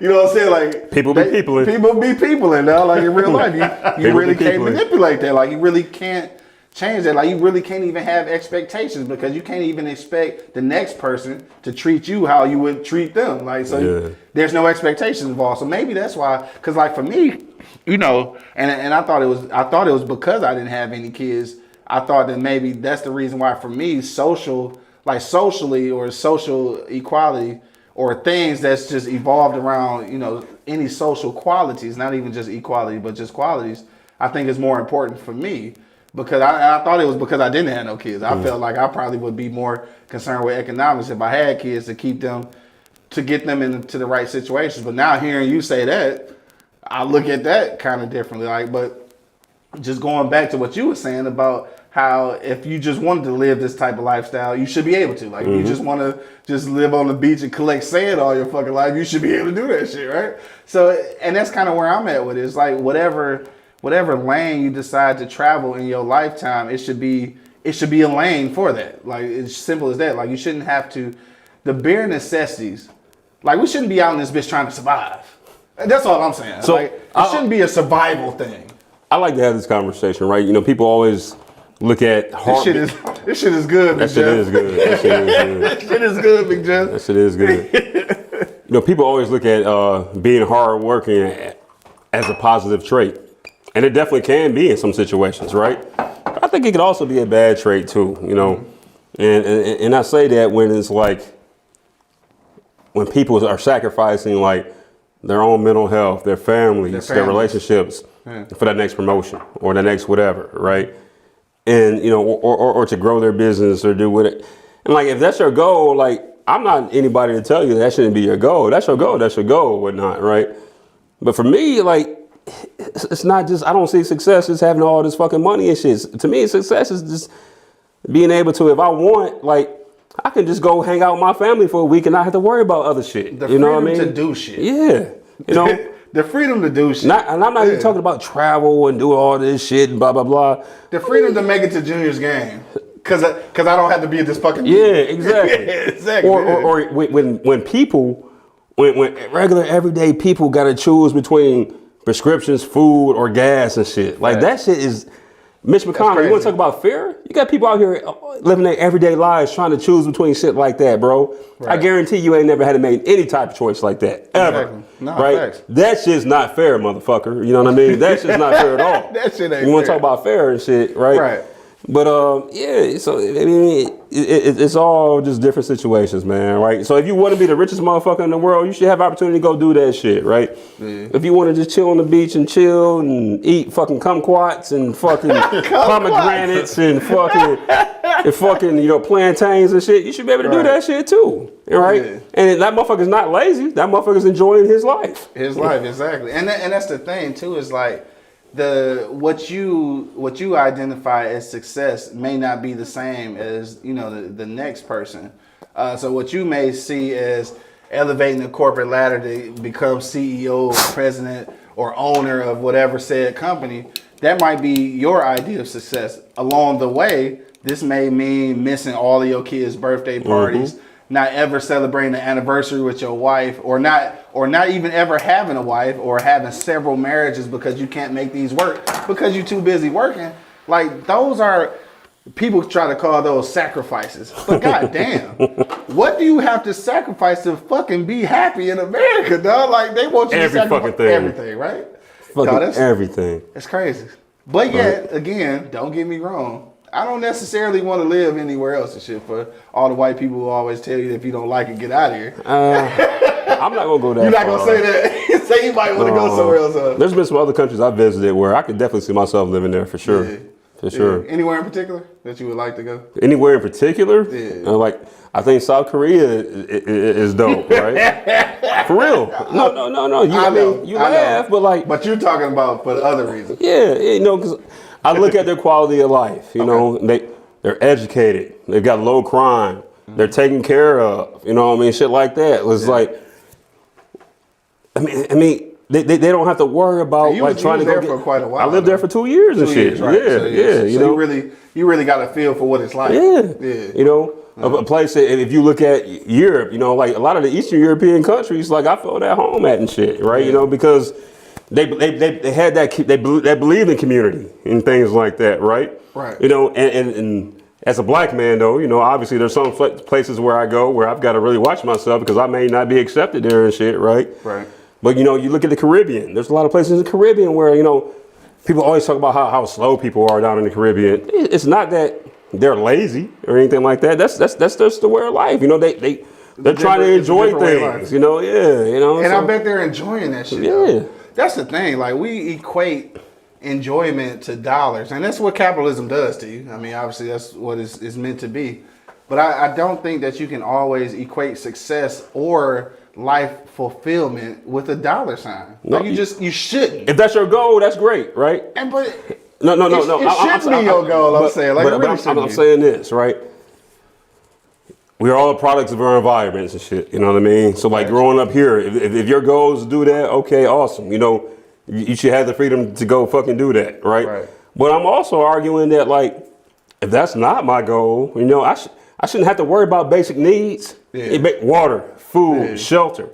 You know what I'm saying? Like People be peopling. People be peopling now. Like in real life, you People really be can't peopling. manipulate that. Like you really can't change that. Like you really can't even have expectations because you can't even expect the next person to treat you how you would treat them. Like so, there's no expectations involved. So maybe that's why. Because like for me, you know, and I thought it was because I didn't have any kids. I thought that maybe that's the reason why for me socially or social equality or things that's just evolved around, you know, any social qualities, not even just equality, but just qualities, I think is more important for me because I thought it was because I didn't have no kids. I felt like I probably would be more concerned with economics if I had kids to get them into the right situations. But now hearing you say that, I look at that kind of differently. Like, but just going back to what you were saying about how if you just wanted to live this type of lifestyle, you should be able to. Like, if you just want to just live on the beach and collect sand all your fucking life, you should be able to do that shit, right? So, and that's kind of where I'm at with it. It's like whatever lane you decide to travel in your lifetime, it should be a lane for that. Like, it's simple as that. Like, you shouldn't have to, the bare necessities, like we shouldn't be out in this bitch trying to survive. That's all I'm saying. So, Like, it shouldn't be a survival thing. I like to have this conversation, right? You know, people always look at hard. This shit is good, Big That shit is good. That shit is good. That shit is good, Big Jeff. That shit is good. You know, people always look at being hardworking as a positive trait, and it definitely can be in some situations, right? But I think it could also be a bad trait too. You know, and I say that when it's like when people are sacrificing like their own mental health, their families, their relationships for that next promotion or the next whatever, right? And you know, or to grow their business or do what it. And like, if that's your goal, like, I'm not anybody to tell you that shouldn't be your goal. That's your goal. That's your goal, whatnot, right? But for me, like, it's not just, I don't see success as having all this fucking money and shit. To me, success is just being able to, if I want, like, I can just go hang out with my family for a week and not have to worry about other shit. The you know what I freedom mean? to do shit. Yeah. You know? The freedom to do shit. And I'm not even talking about travel and do all this shit and blah, blah, blah. The freedom to make it to Junior's game. Cause I don't have to be at this fucking Yeah, exactly. exactly. Or when people, when regular everyday people got to choose between prescriptions, food, or gas and shit. Like, that shit is, Mitch McConnell, you want to talk about fear? You got people out here living their everyday lives trying to choose between shit like that, bro. Right. I guarantee you ain't never had to make any type of choice like that, ever. Exactly. No, right? Facts. That shit's not fair, motherfucker. You know what I mean? That shit's not fair at all. That shit ain't You want to talk about fair and shit, right? Right. But yeah, so I mean, it's all just different situations, man, right? So if you want to be the richest motherfucker in the world, you should have opportunity to go do that shit, right? Yeah. If you want to just chill on the beach and chill and eat fucking kumquats and fucking pomegranates and fucking you know, plantains and shit, you should be able to do that shit too, right? Yeah. And that motherfucker's not lazy. That motherfucker's enjoying his life. His life, exactly. And that's the thing too, is like, what you identify as success may not be the same as, you know, the next person. So what you may see as elevating the corporate ladder to become CEO, president, or owner of whatever said company, that might be your idea of success. Along the way, this may mean missing all of your kids' birthday parties, not ever celebrating the anniversary with your wife, or not even ever having a wife, or having several marriages because you can't make these work because you're too busy working. Like, those are, people try to call those sacrifices. But goddamn, what do you have to sacrifice to fucking be happy in America, dog? Like, they want you to sacrifice everything, right? Fucking everything. It's crazy. But yet, again, don't get me wrong, I don't necessarily want to live anywhere else and shit. For all the white people who always tell you that if you don't like it, get out of here. I'm not gonna go that. You're not gonna say that. Say you might want to go somewhere else. There's been some other countries I visited where I could definitely see myself living there for sure. Yeah. For sure. Anywhere in particular that you would like to go? Anywhere in particular? Yeah. Like, I think South Korea is dope, right? For real. No. You laugh, but like. But you're talking about for other reasons. Yeah, you know, because I look at their quality of life. You know, they're educated. They've got low crime. They're taken care of. You know what I mean? Shit like that. It was like, I mean, they don't have to worry about like trying to go for quite a while. I lived there for 2 years and shit. Right? Yeah. You know, you really got a feel for what it's like. Yeah. You know, a place that if you look at Europe, you know, like a lot of the Eastern European countries, like I felt at home at and shit, right? You know, because they had that they believed in community and things like that, right? Right. You know, and as a black man though, you know, obviously there's some places where I go where I've got to really watch myself because I may not be accepted there and shit, right? Right. But you know, you look at the Caribbean. There's a lot of places in the Caribbean where, you know, people always talk about how slow people are down in the Caribbean. It's not that they're lazy or anything like that. That's just the way of life. You know, they're trying to enjoy things. You know, you know. And I bet they're enjoying that shit. Yeah. That's the thing. Like, we equate enjoyment to dollars, and that's what capitalism does to you. I mean, obviously that's what it's meant to be. But I don't think that you can always equate success or life fulfillment with a dollar sign. No, like you shouldn't. If that's your goal, that's great, right? And but no. It should be your goal. I'm saying, like, I'm saying this, right? We are all products of our environments and shit. You know what I mean? So like growing up here, if your goal is to do that, okay, awesome. You know, you should have the freedom to go fucking do that, right? But I'm also arguing that like, if that's not my goal, you know, I shouldn't have to worry about basic needs. Water, food, shelter.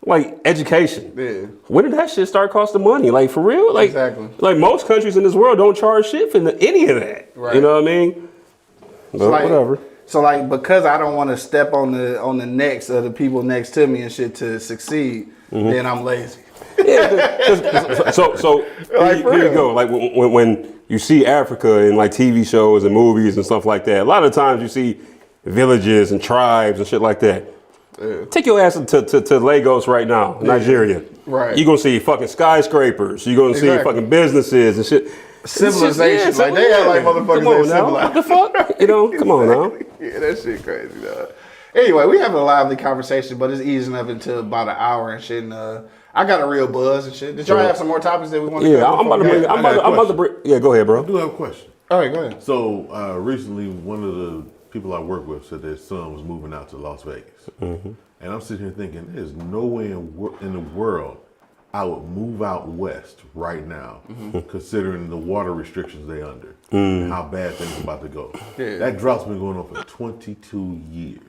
like education. Yeah. When did that shit start costing money? Like for real? Like Exactly. Like most countries in this world don't charge shit for any of that. Right. You know what I mean? But like, whatever. So like because I don't want to step on the necks of the people next to me and shit to succeed, then I'm lazy. Yeah, so Like, here you go. Like when you see Africa in like TV shows and movies and stuff like that, a lot of times you see villages and tribes and shit like that. Yeah. Take your ass to Lagos right now, Nigeria. Right. You're going to see fucking skyscrapers. You're going to see fucking businesses and shit. Civilization. Like they act like motherfuckers come on ain't now. civilized. What the fuck? You know, come on now. Yeah, that shit crazy, dog. Anyway, we having a lively conversation, but it's easing up into about an hour and shit. And I got a real buzz and shit. Did y'all have some more topics that we want to Yeah, I'm about to bring. Yeah, go ahead, bro. I do have a question. All right, go ahead. So recently, one of the people I work with said their son was moving out to Las Vegas, and I'm sitting here thinking, there's no way in the world I would move out west right now, considering the water restrictions they under, and how bad things are about to go. Yeah. That drough's been going on for 22 years.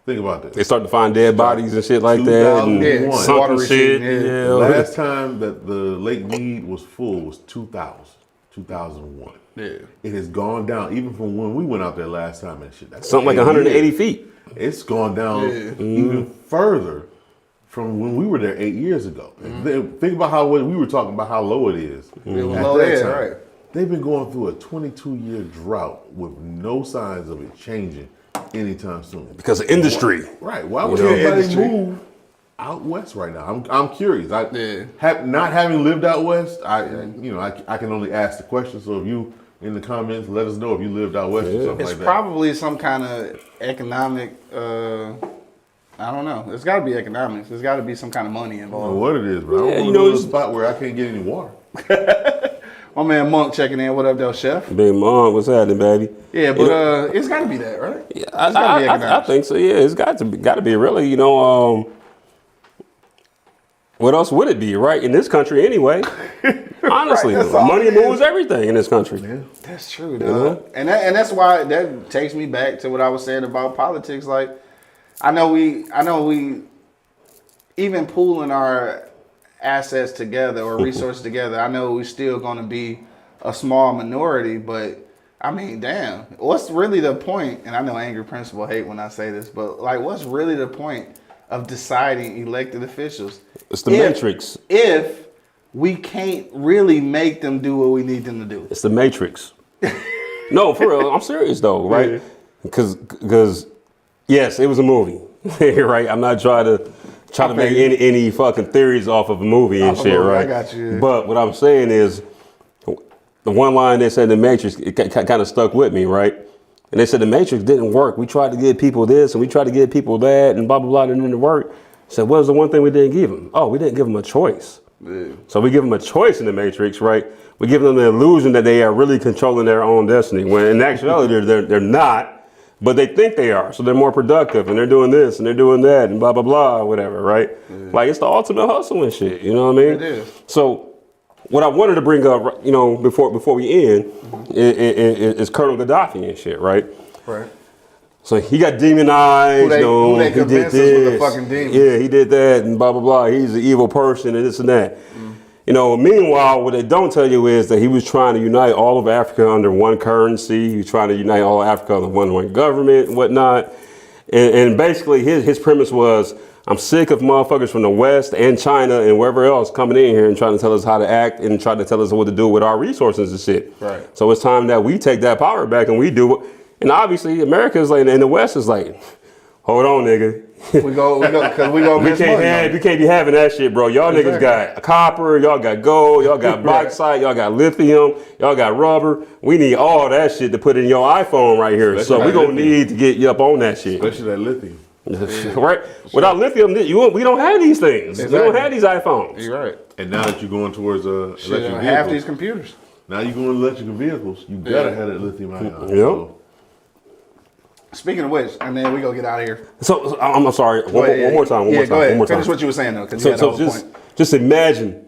Think about this. They start to find dead bodies and shit like that. And water shit. Yeah. Last time that the Lake Mead was full was 2001. Yeah. It has gone down, even from when we went out there last time and shit. That's something like 180 feet. It's gone down even further from when we were there 8 years ago. Think about how we were talking about how low it is. It was low there, right? They've been going through a 22-year drought with no signs of it changing anytime soon. Because of industry. Right. Why would anybody move out west right now? I'm curious. Not having lived out west, I can only ask the question. So if you in the comments, let us know if you lived out west or something like that. It's probably some kind of economic. I don't know. It's got to be economics. There's got to be some kind of money involved. I don't know what it is, but I don't want to go to a spot where I can't get any water. My man Monk checking in. What up, though, Chef? Big Monk, what's happening, baby? Yeah, but it's got to be that, right? Yeah, I think so. Yeah, it's got to be really. You know, what else would it be, right? In this country, anyway. Honestly, right, money moves everything in this country. Yeah. That's true, dog. And that's why that takes me back to what I was saying about politics. Like, I know we even pooling our assets together or resources together, I know we're still going to be a small minority, but I mean, damn, what's really the point? And I know Angry Principal hate when I say this, but like, what's really the point of deciding elected officials? It's the matrix. If we can't really make them do what we need them to do. It's the matrix. No, for real, I'm serious though, right? Because yes, it was a movie, right? I'm not trying to make any fucking theories off of a movie and shit, right? I got you. But what I'm saying is, the one line they said in the Matrix, it kind of stuck with me, right? And they said the Matrix didn't work. We tried to give people this and we tried to give people that and blah, blah, blah, and it didn't work. I said, what was the one thing we didn't give them? Oh, we didn't give them a choice. Yeah. So we give them a choice in the Matrix, right? We give them the illusion that they are really controlling their own destiny, when in actuality they're not, but they think they are. So they're more productive and they're doing this and they're doing that and blah, blah, blah, or whatever, right? Yeah. Like it's the ultimate hustle and shit, you know what I mean? It is. So what I wanted to bring up, you know, before we end, is Colonel Gaddafi and shit, right? Right. So he got demonized, who they he did this. With the fucking demon. Yeah, he did that and blah, blah, blah. He's an evil person and this and that. You know, meanwhile, what they don't tell you is that he was trying to unite all of Africa under one currency. He was trying to unite all of Africa under one government and whatnot. And basically his premise was, I'm sick of motherfuckers from the West and China and wherever else coming in here and trying to tell us how to act and trying to tell us what to do with our resources and shit. Right. So it's time that we take that power back and we do it. And obviously America is like, and the West is like, hold on, nigga. we go, because we gonna miss money. We can't be having that shit, bro. Y'all niggas got copper, y'all got gold, y'all got bauxite, y'all got lithium, y'all got rubber. We need all that shit to put in your iPhone right here. Especially so we gonna need to get you up on that shit. Especially that lithium. Right? Without lithium, we don't have these things. Exactly. We don't have these iPhones. You're right. And now that you're going towards electric vehicles, half these computers. Now you're going to electric vehicles, you gotta have that lithium ion. Yep. So, speaking of which, and then we go get out of here. So I'm sorry. One more time. Go ahead. Finish what you were saying though, because you had the whole point. Just imagine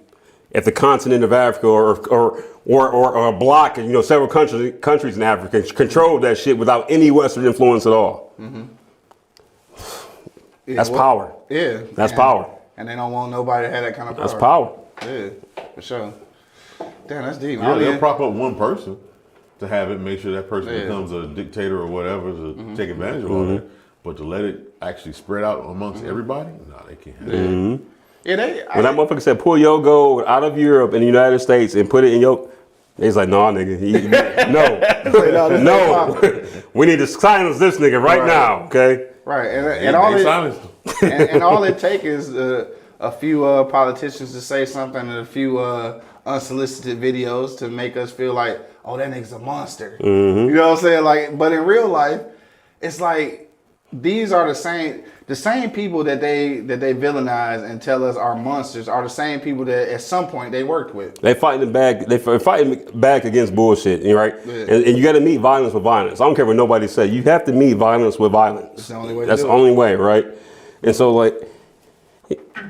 if the continent of Africa or a block, you know, several countries in Africa controlled that shit without any Western influence at all. Mm-hmm. That's power. Yeah. That's power. And they don't want nobody to have that kind of power. That's power. Yeah, for sure. Damn, that's deep. Yeah, they'll prop up one person to have it, make sure that person becomes a dictator or whatever to take advantage of all that. But to let it actually spread out amongst everybody, no, they can't have that. Yeah, When that motherfucker said, pull your gold out of Europe and the United States and put it in your... He's like, nah, nigga. No. We need to silence this nigga right now, okay? Right, And all it takes is a few politicians to say something and a few unsolicited videos to make us feel like, oh, that nigga's a monster. You know what I'm saying? Like, but in real life, it's like these are the same people that they villainize and tell us are monsters are the same people that at some point they worked with. They fighting back. They fighting back against bullshit, right? Yeah. And you got to meet violence with violence. I don't care what nobody say. You have to meet violence with violence. That's the only way. That's the only way, right? And so, like,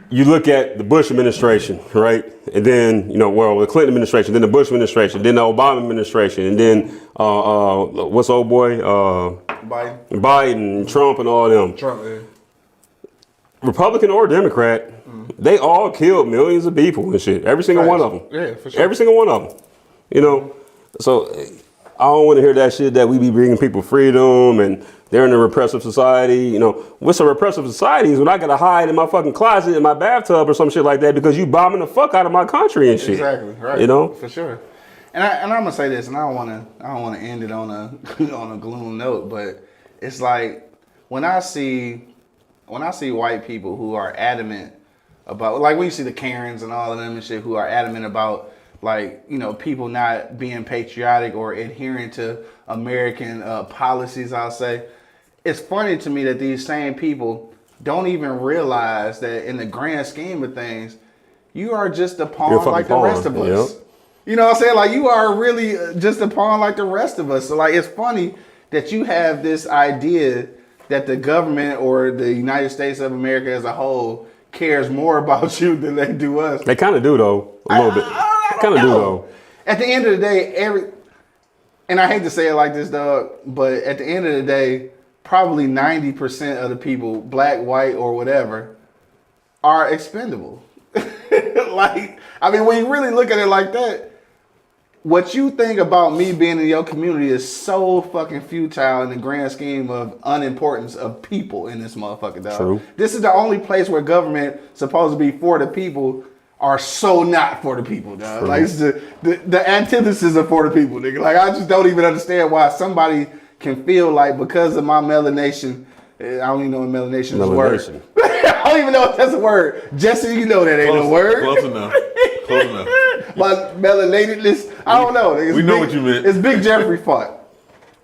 you look at the Bush administration, right? And then, the Clinton administration, then the Bush administration, then the Obama administration, and then what's old boy? Biden, Trump, and all them. Trump, yeah. Republican or Democrat, they all killed millions of people and shit. Every single one of them. Yeah, for sure. Every single one of them. So I don't want to hear that shit that we be bringing people freedom and they're in a repressive society. What's a repressive society is when I gotta hide in my fucking closet in my bathtub or some shit like that because you bombing the fuck out of my country and shit. Exactly, right. For sure. And I'm gonna say this, and I don't wanna end it on a on a gloom note, but it's like when I see white people who are adamant about, like when you see the Karens and all of them and shit who are adamant about, like, people not being patriotic or adhering to American policies, I'll say. It's funny to me that these same people don't even realize that in the grand scheme of things, you are just a pawn like the rest of us. Yep. You know what I'm saying? Like, you are really just a pawn like the rest of us. So, like, it's funny that you have this idea that the government or the United States of America as a whole cares more about you than they do us. They kind of do, though, a little bit. They kind of do, though. At the end of the day, and I hate to say it like this, dog, but at the end of the day, probably 90% of the people, black, white, or whatever, are expendable. Like, I mean, when you really look at it like that, what you think about me being in your community is so fucking futile in the grand scheme of unimportance of people in this motherfucker, dog. True. This is the only place where government supposed to be for the people are so not for the people, dog. True. Like, it's the antithesis of for the people, nigga. Like, I just don't even understand why somebody can feel like because of my melanation, I don't even know what melanation is a word. I don't even know if that's a word. Jesse, you know that ain't a word. Close enough. Close enough. My melanatedness, I don't know. We know what you meant. It's Big Jeffrey fault.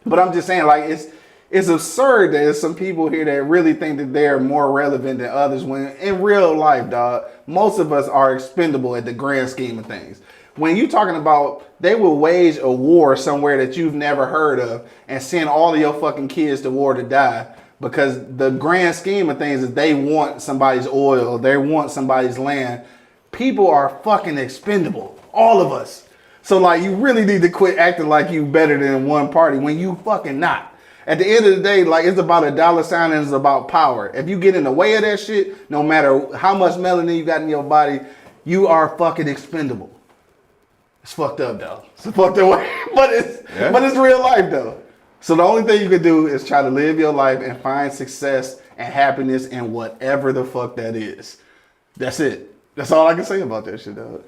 But I'm just saying, like, it's absurd that there's some people here that really think that they're more relevant than others when in real life, dog, most of us are expendable at the grand scheme of things. When you're talking about they will wage a war somewhere that you've never heard of and send all of your fucking kids to war to die because the grand scheme of things is they want somebody's oil, they want somebody's land. People are fucking expendable. All of us. So, like, you really need to quit acting like you better than one party when you fucking not. At the end of the day, like, it's about a dollar sign and it's about power. If you get in the way of that shit, no matter how much melanin you got in your body, you are fucking expendable. It's fucked up, though. It's a fucked up way. But it's real life, though. So the only thing you can do is try to live your life and find success and happiness in whatever the fuck that is. That's it. That's all I can say about that shit, dog.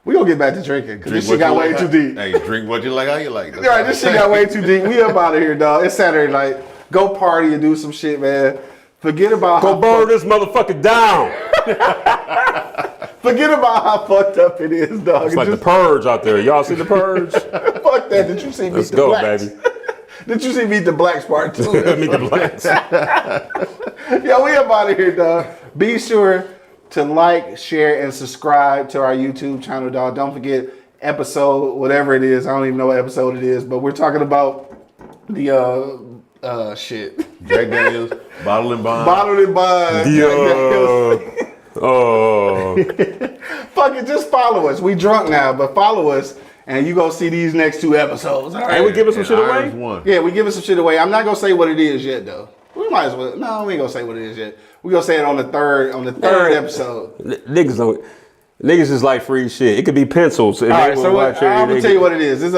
We gonna get back to drinking because this shit got way too deep. Hey, drink what you like, how you like. All right, this shit got way too deep. We up out of here, dog. It's Saturday night. Go party and do some shit, man. Forget about go burn this motherfucker down. Forget about how fucked up it is, dog. It's like the Purge out there. Y'all see the Purge? Fuck that. Did you see Meet the Blacks? Let's go, baby. Did you see Meet the Blacks part 2? Meet the Blacks. Yo, we up out of here, dog. Be sure to like, share, and subscribe to our YouTube channel, dog. Don't forget episode, whatever it is. I don't even know what episode it is, but we're talking about the shit. Jack Daniels, Bottled and Bond. Bottled and Bond. Fuck it, just follow us. We drunk now, but follow us. And you gonna see these next 2 episodes. All right. And we giving some shit away? Yeah, we giving some shit away. I'm not gonna say what it is yet, though. We might as well. No, we ain't gonna say what it is yet. We gonna say it on the third episode. Niggas don't. Niggas is like free shit. It could be pencils. All right, so I'm gonna tell you what it is. It's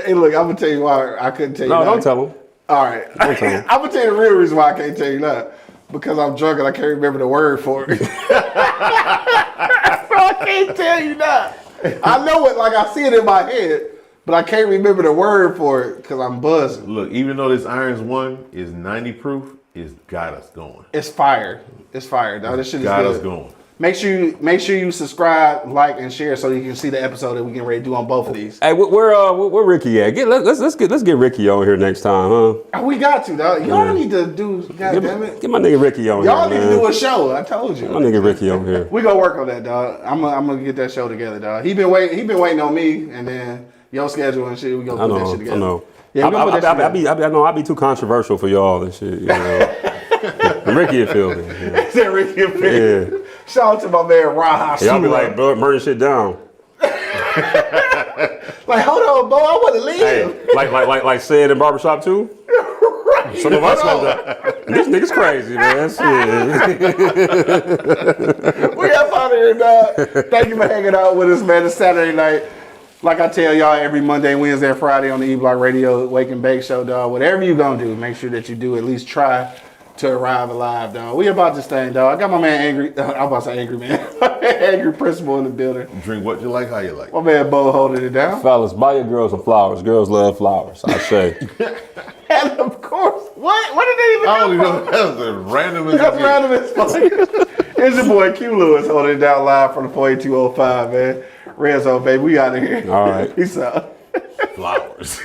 hey, look, I'm gonna tell you why I couldn't tell you. No, that. don't tell them. All right, Don't tell them. I'm gonna tell you the real reason why I can't tell you that. Because I'm drunk and I can't remember the word for it. So I can't tell you that. I know it like I see it in my head, but I can't remember the word for it because I'm buzzing. Look, even though this Irons 1 is 90 proof, it's got us going. It's fire. It's fire, dog. This shit is Got good. us going. Make sure you subscribe, like, and share so you can see the episode that we getting ready to do on both of these. Hey, where Ricky at? Let's get Ricky on here next time, huh? We got to, dog. Y'all need to do. God damn it. Get my nigga Ricky on Y'all here, need man. to do a show. I told you. Get my nigga Ricky on here. We gonna work on that, dog. I'm gonna get that show together, dog. He been waiting on me, and then your schedule and shit. We gonna put that shit together. I know. Yeah, we gonna put that shit together. I know I be too controversial for y'all and shit. You know. Ricky and Phil. Yeah. Is that Ricky and Phil? Yeah. Shout out to my man Raha. Y'all be like, bro, murder shit down. Like, hold on, bro. I want to leave. Hey, like said in barbershop too. Right. Some of us like that. This nigga's crazy, man. Shit. We up out of here, dog. Thank you for hanging out with us, man. It's Saturday night. Like I tell y'all every Monday, Wednesday, and Friday on the E-Block Radio Wake and Bake Show, dog. Whatever you gonna do, make sure that you do at least try to arrive alive, dog. We about this thing, dog. I got my man Angry. I'm about to say Angry Man. Angry Principal in the building. Drink what you like, how you like. My man Bo holding it down. Fellas, buy your girls some flowers. Girls love flowers, I say. And of course, what? What did they even I don't come even know. That's random as That's it random as fuck. It's your boy Q Lewis holding it down live from the 48205, man. Red Zone, baby. We out of here. All right. Peace out. Flowers.